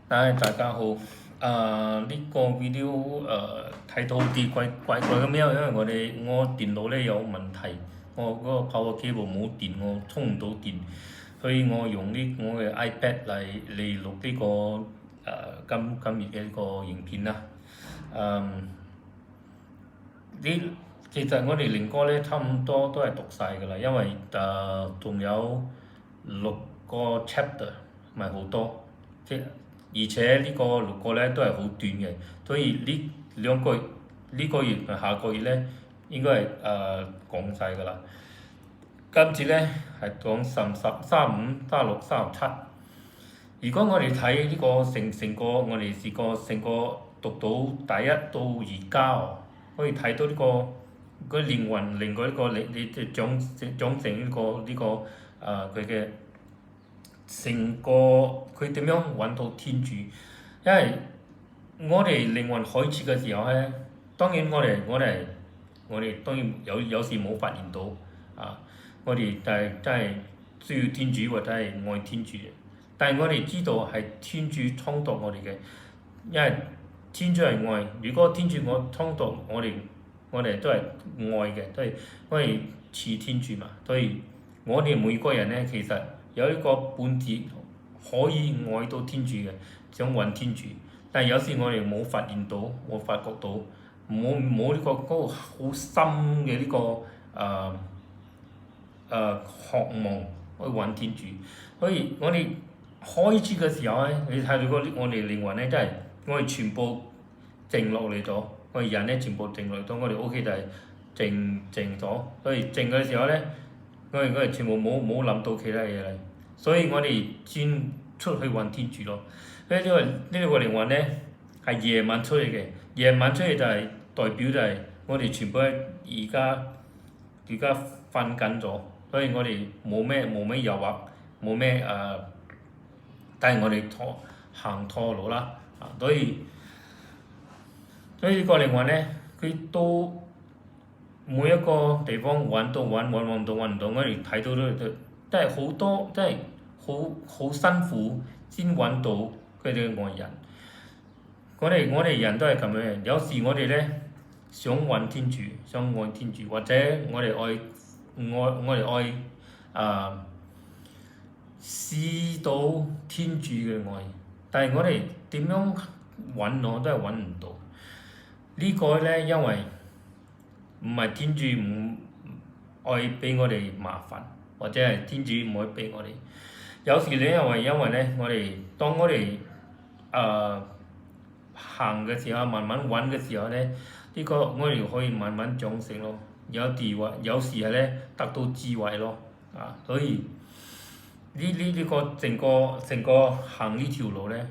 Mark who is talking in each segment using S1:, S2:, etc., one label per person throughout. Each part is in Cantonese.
S1: 大家好，呢個 video 睇到好啲怪咁樣，因為我電腦咧有問題，我嗰個 power cable 冇電，我充唔到電，所以我用我嘅 iPad 嚟錄呢個今日嘅呢個影片啦。呢其實我哋靈歌咧差唔多都係讀晒㗎啦，因為仲有6個 chapter，唔係好多，而且呢個6個咧都係好短嘅，所以呢個月同下個月咧應該係講晒㗎啦。今次咧係講35、36、37。如果我哋睇呢個成個我哋試過成個讀到第一到而家可以睇到呢個靈魂令呢個你長成佢嘅成個佢點樣揾到天主？因為我哋靈魂開始嘅時候咧，當然我哋當然有時冇發現到我哋真係需要天主或者係愛天主嘅，但係我哋知道係天主創造我哋嘅，因為天主係愛。如果天主創造我哋都係愛嘅，都係我哋似天主嘛，所以我哋每個人咧其實有一個本質可以愛到天主嘅，想揾天主，但係有時我哋冇發現到，我發覺到冇呢個嗰個好深嘅渴望去揾天主，所以我哋開始嘅時候咧，你睇到我哋靈魂咧真係我哋全部靜落嚟咗，我哋人咧全部靜落嚟咗，我哋屋企就係靜咗，所以靜嘅時候咧，我哋全部冇諗到其他嘢嚟，所以我哋先出去揾天主咯。呢個靈魂咧係夜晚出嚟嘅，夜晚出嚟就係代表就係我哋全部而家瞓緊咗，所以我哋冇咩誘惑，冇咩但係我哋行錯路啦，所以呢個靈魂咧，佢到每一個地方揾唔到，我哋睇到都真係好多，真係好辛苦先揾到佢哋嘅愛人。我哋人都係咁樣嘅，有時我哋咧想揾天主，想愛天主，或者我哋愛試到天主嘅愛，但係我哋點樣揾我都係揾唔到。呢個咧，因為唔係天主唔愛俾我哋麻煩，或者係天主唔愛俾我哋。有時咧，因為咧，當我哋行嘅時候，慢慢揾嘅時候咧，呢個我哋可以慢慢長成咯。有時係咧得到智慧咯，所以呢個成個行呢條路咧，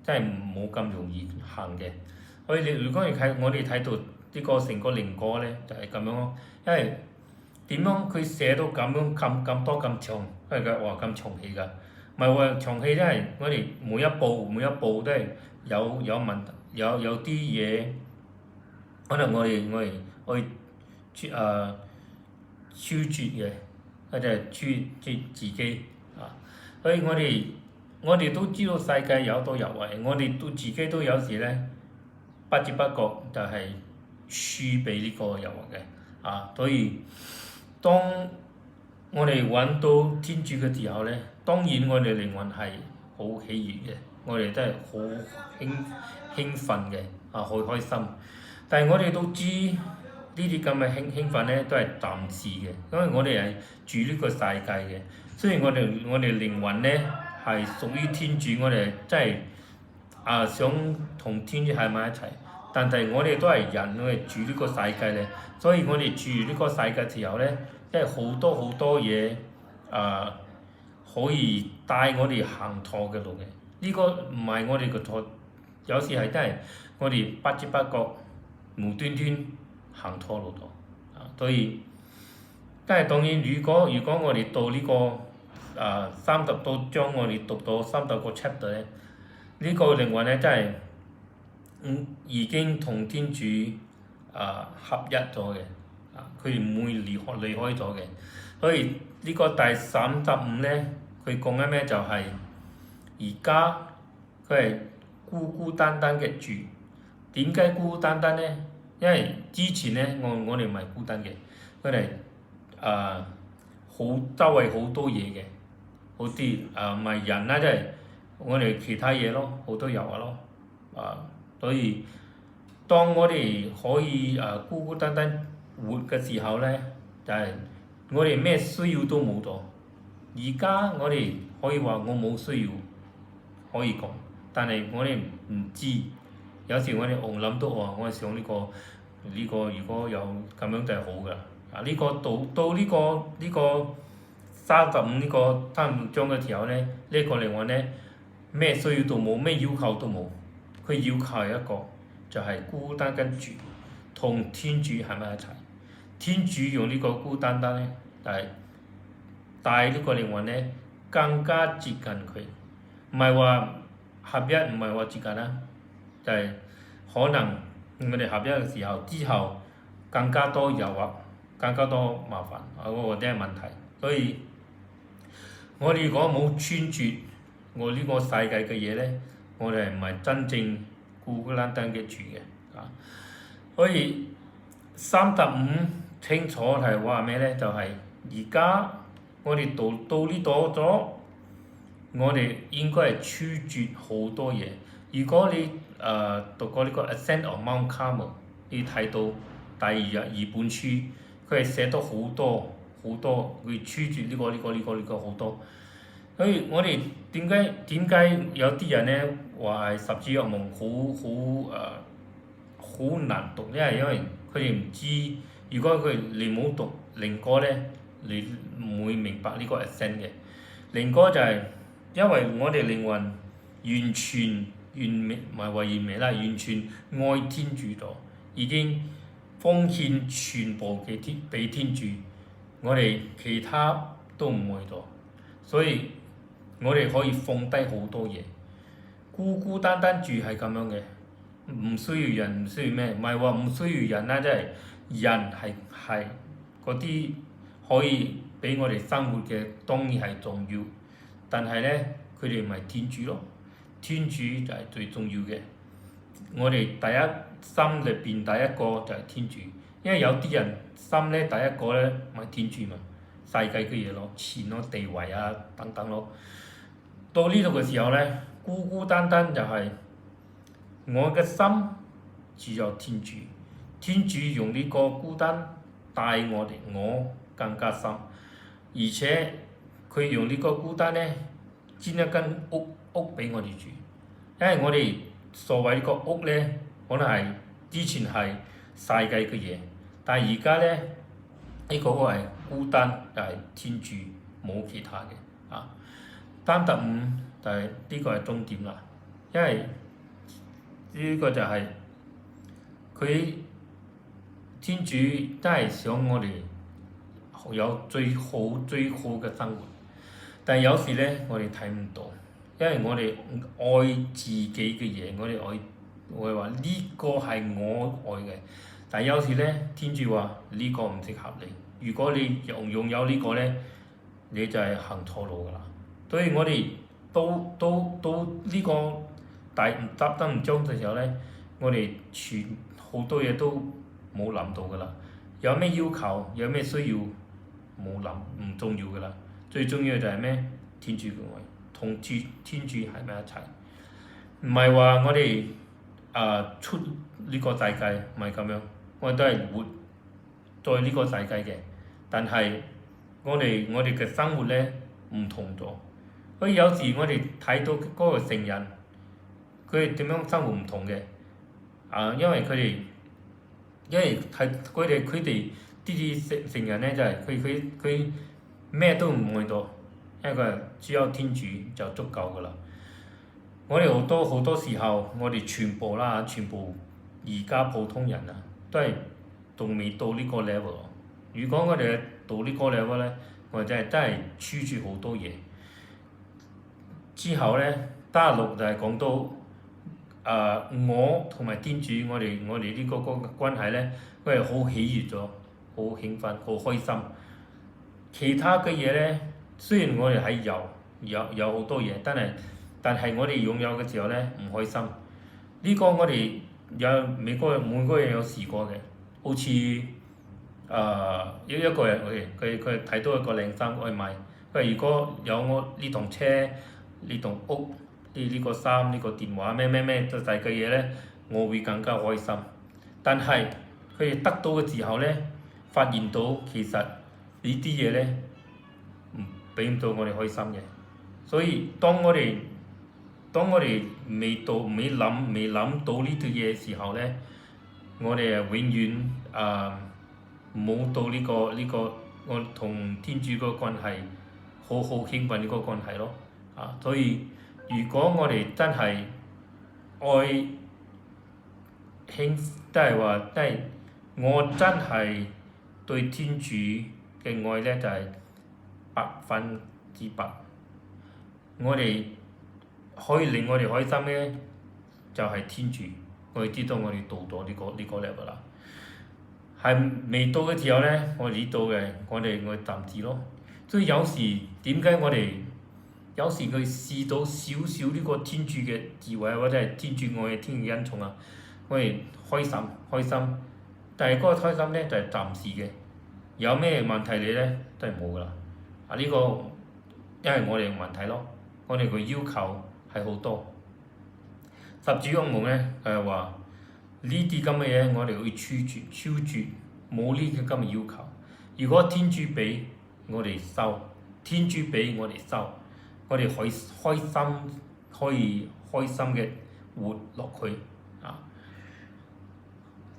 S1: 真係冇咁容易行嘅。所以如果我哋睇到呢個成個靈歌咧，就係咁樣咯。因為點樣佢寫到咁多咁長，因為佢話咁長氣㗎，唔係話長氣，真係我哋每一步都係有問題，有啲嘢可能我哋超絕嘅，或者係超絕自己所以我哋都知道世界有多有壞，我哋都自己都有時咧不知不覺就係輸俾呢個誘惑嘅所以當我哋揾到天主嘅時候咧，當然我哋靈魂係好喜悅嘅，我哋真係好興奮嘅好開心。但係我哋都知呢啲咁嘅興奮咧都係暫時嘅，因為我哋係住呢個世界嘅。雖然我哋靈魂咧係屬於天主，我哋真係想同天主喺埋一齊，但係我哋都係人，我哋住呢個世界咧，所以我哋住呢個世界時候咧，即係好多嘢可以帶我哋行錯嘅路嘅。呢個唔係我哋嘅錯，有時係真係我哋不知不覺無端端行錯路咗所以但係當然，如果我哋到呢個30多章，我哋讀到30個 chapter 咧，呢個靈魂咧真係已經同天主合一咗嘅佢唔會離開咗嘅。所以呢個第35咧，佢講緊咩就係而家佢係孤孤單單嘅住。點解孤孤單單呢？因為之前呢，我哋唔係孤單嘅，佢哋周圍好多嘢嘅，好啲唔係人啦，即係我哋其他嘢咯，好多誘惑咯，所以當我哋可以孤孤單單活嘅時候呢，就係我哋咩需要都冇咗。而家我哋可以話我冇需要可以講，但係我哋唔知。有時我哋諗到我想呢個如果有咁樣就係好噶啦。呢個到呢個35呢個差唔多章嘅時候呢，呢個靈魂呢，咩需要都冇，咩要求都冇，佢要求係一個就係孤單跟住同天主喺埋一齊。天主用呢個孤單單呢，帶呢個靈魂呢更加接近佢，唔係話合一，唔係話接近啦，就係可能我哋合一嘅時候之後更加多誘惑，更加多麻煩或者係問題。所以我哋如果冇穿絕我呢個世界嘅嘢呢，我哋唔係真正孤孤單單嘅住嘅。所以35清楚係話咩呢？就係而家我哋到呢度咗，我哋應該係穿絕好多嘢。如果你讀過呢個《Ascent of Mount Carmel》，你睇到第二本書，佢係寫到好多會穿絕呢個好多。所以我哋點解有啲人呢話係十字若夢好難讀？因為佢哋唔知，如果你冇讀靈歌呢，你唔會明白呢個 Ascent 嘅。靈歌就係因為我哋靈魂完全完美，唔係話完美啦，完全愛天主咗，已經奉獻全部嘅俾天主，我哋其他都唔愛咗，所以我哋可以放低好多嘢，孤孤單單住係咁樣嘅，唔需要人，唔需要咩，唔係話唔需要人啦，即係人係嗰啲可以俾我哋生活嘅，當然係重要，但係呢，佢哋唔係天主咯。天主就係最重要嘅，我哋心裏邊第一個就係天主，因為有啲人心咧第一個咧咪天主嘛，世界嘅嘢咯，錢咯、地位啊等等咯。到呢度嘅時候咧，孤孤單單就係我嘅心只有天主，天主用呢個孤單帶我更加深，而且佢用呢個孤單咧建一間屋俾我哋住，因為我哋所謂個屋呢，可能係之前係世界嘅嘢，但係而家呢，呢個屋係孤單，就係天主，冇其他嘅。35就係呢個係終點啦，因為呢個就係佢天主真係想我哋有最好嘅生活，但係有時呢，我哋睇唔到。因為我哋愛自己嘅嘢，我哋話呢個係我愛嘅，但係有時呢，天主話呢個唔適合你。如果你擁有呢個呢，你就係行錯路㗎啦。所以我哋到呢個第唔章嘅時候呢，我哋好多嘢都冇諗到㗎啦。有咩要求，有咩需要，冇諗，唔重要㗎啦。最重要就係咩？天主嘅愛。同天主喺埋一齊，唔係話我哋出呢個世界，唔係咁樣，我哋都係活在呢個世界嘅。但係我哋嘅生活呢唔同咗，所以有時我哋睇到嗰個成人，佢哋點樣生活唔同嘅，因為佢哋啲成人呢，就係佢咩都唔愛到。因為佢只有天主就足夠㗎啦。我哋好多時候，我哋全部而家普通人都係仲未到呢個 level。如果我哋到呢個 level 呢，我哋真係處住好多嘢。之後呢，36就係講到我同埋天主，我哋呢個關係呢，佢係好喜悅咗，好興奮，好開心。其他嘅嘢呢，雖然我哋係有好多嘢，但係但係我哋擁有嘅時候咧唔開心。呢個我哋每個人有試過嘅，好似一個人佢睇到一個靚衫去買，佢話如果有我呢棟車、呢棟屋、呢個衫、呢個電話咩都細嘅嘢咧，我會更加開心。但係佢哋得到嘅時候咧，發現到其實呢啲嘢咧唔俾唔到我哋開心嘅。所以當我哋未諗到呢啲嘢嘅時候咧，我哋永遠冇到呢個我同天主個關係好興奮呢個關係咯。所以如果我哋真係愛即係我真係對天主嘅愛咧就係100%。我哋可以令我哋開心嘅就係天主，我哋知道我哋到咗呢個 level 啦。係未到嘅時候咧，我哋到嘅，我哋暫時咯。所以有時點解我哋有時佢試到少少呢個天主嘅智慧或者係天主愛嘅天主恩寵啊，我哋開心，但係嗰個開心咧就係暫時嘅。有咩問題你咧都係冇噶啦。呢個因為我哋嘅問題咯，我哋個要求係好多。十主教夢咧係話呢啲咁嘅嘢，我哋要超絕，冇呢啲咁嘅要求。如果天主俾我哋收，天主俾我哋收，我哋可以開心嘅活落去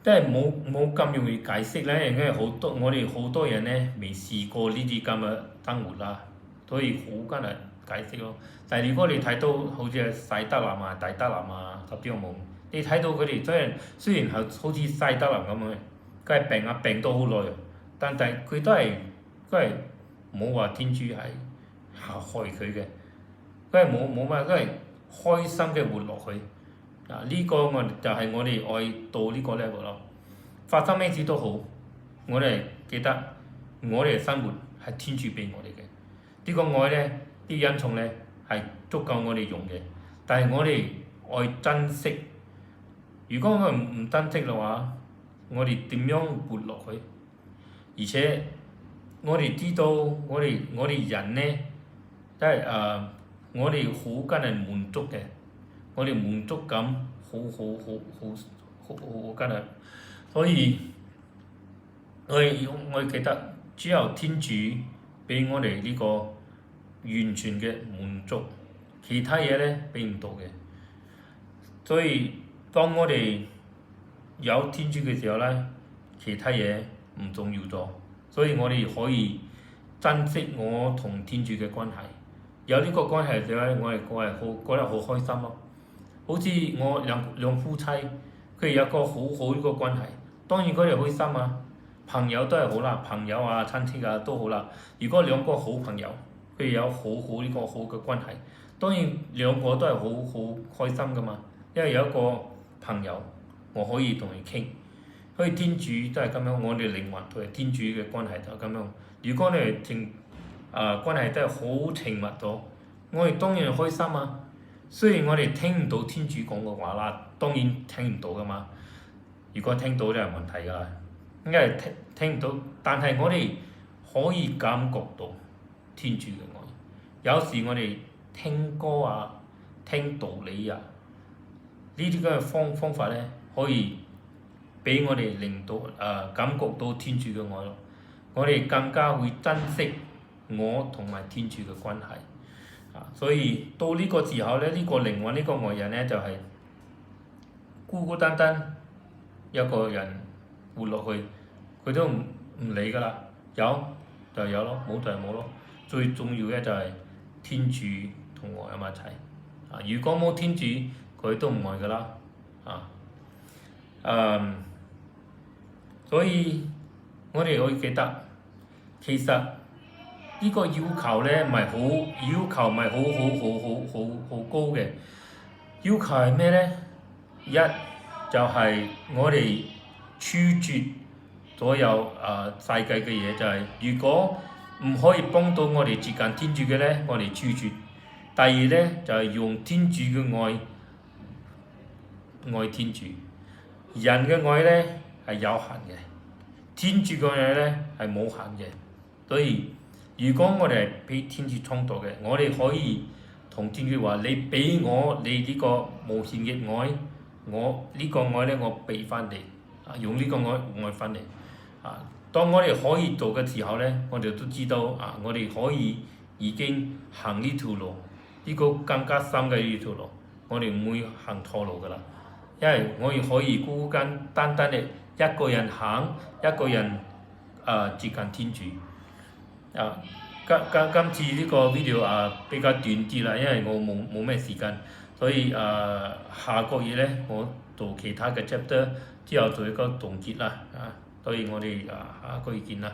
S1: 即係冇咁容易解釋咧，因為我哋好多人咧未試過呢啲咁嘅生活啦，所以好艱難解釋咯。但係如果你睇到好似係賽德林大德林十主教夢，你睇到佢哋雖然係好似賽德林咁樣，佢係病到好耐，但係佢都係冇話天主係害佢嘅，佢係冇乜，佢係開心嘅活落去。呢個就係我哋愛到呢個 level 咯。發生咩事都好，我哋記得我哋嘅生活係天主俾我哋嘅。呢個愛咧，啲恩寵咧係足夠我哋用嘅。但係我哋愛珍惜。如果我哋唔珍惜嘅話，我哋點樣活落去？而且我哋知道我哋人咧，即係我哋好緊係滿足嘅。我哋滿足感好緊要，所以我哋記得只有天主俾我哋呢個完全嘅滿足，其他嘢咧俾唔到嘅。所以當我哋有天主嘅時候咧，其他嘢唔重要咗，所以我哋可以珍惜我同天主嘅關係。有呢個關係嘅時候咧，我係覺得好開心咯。好似我兩夫妻，佢哋有個好好呢個關係，當然佢哋開心啊，朋友都係好啦，朋友親戚都好啦。如果兩個好朋友，佢哋有好呢個好嘅關係，當然兩個都係好開心噶嘛，因為有一個朋友我可以同佢傾，所以天主都係咁樣，我哋靈魂同天主嘅關係就咁樣。如果你哋關係都係好親密咗，我哋當然開心啊。雖然我哋聽唔到天主講嘅話啦，當然聽唔到噶嘛。如果聽到就係問題㗎啦，因為聽唔到，但係我哋可以感覺到天主嘅愛。有時我哋聽歌聽道理呢啲咁嘅方法咧，可以俾我哋令到感覺到天主嘅愛咯。我哋更加會珍惜我同埋天主嘅關係。所以到呢個時候咧，呢個靈魂呢個愛人咧就係孤孤單單一個人活落去，佢都唔理㗎啦。有就有咯，冇就係冇咯。最重要嘅就係天主同我喺埋一齊。如果冇天主，佢都唔愛㗎啦。所以我哋可以記得，其實呢個要求咧唔係好高嘅。要求係咩咧？一就係我哋處決所有世界嘅嘢，就係如果唔可以幫到我哋接近天主嘅咧，我哋處決。第二咧就係、用天主嘅愛天主，人嘅愛咧係有限嘅，天主嘅愛咧係冇限嘅。所以如果我哋係俾天主創造嘅，我哋可以同天主話：你俾我你呢個無限嘅愛，我呢個愛咧我俾翻你，用呢個愛翻嚟。當我哋可以做嘅時候咧，我哋都知道我哋可以已經行呢條路，呢個更加深嘅呢條路，我哋唔會行錯路噶啦。因為我哋可以孤單單地一個人行，一個人接近天主。今次呢個 video 比較短啲啦，因為我冇咩時間，所以下個月咧我做其他嘅 chapter 之後做一個總結啦。所以我哋下個月見啦。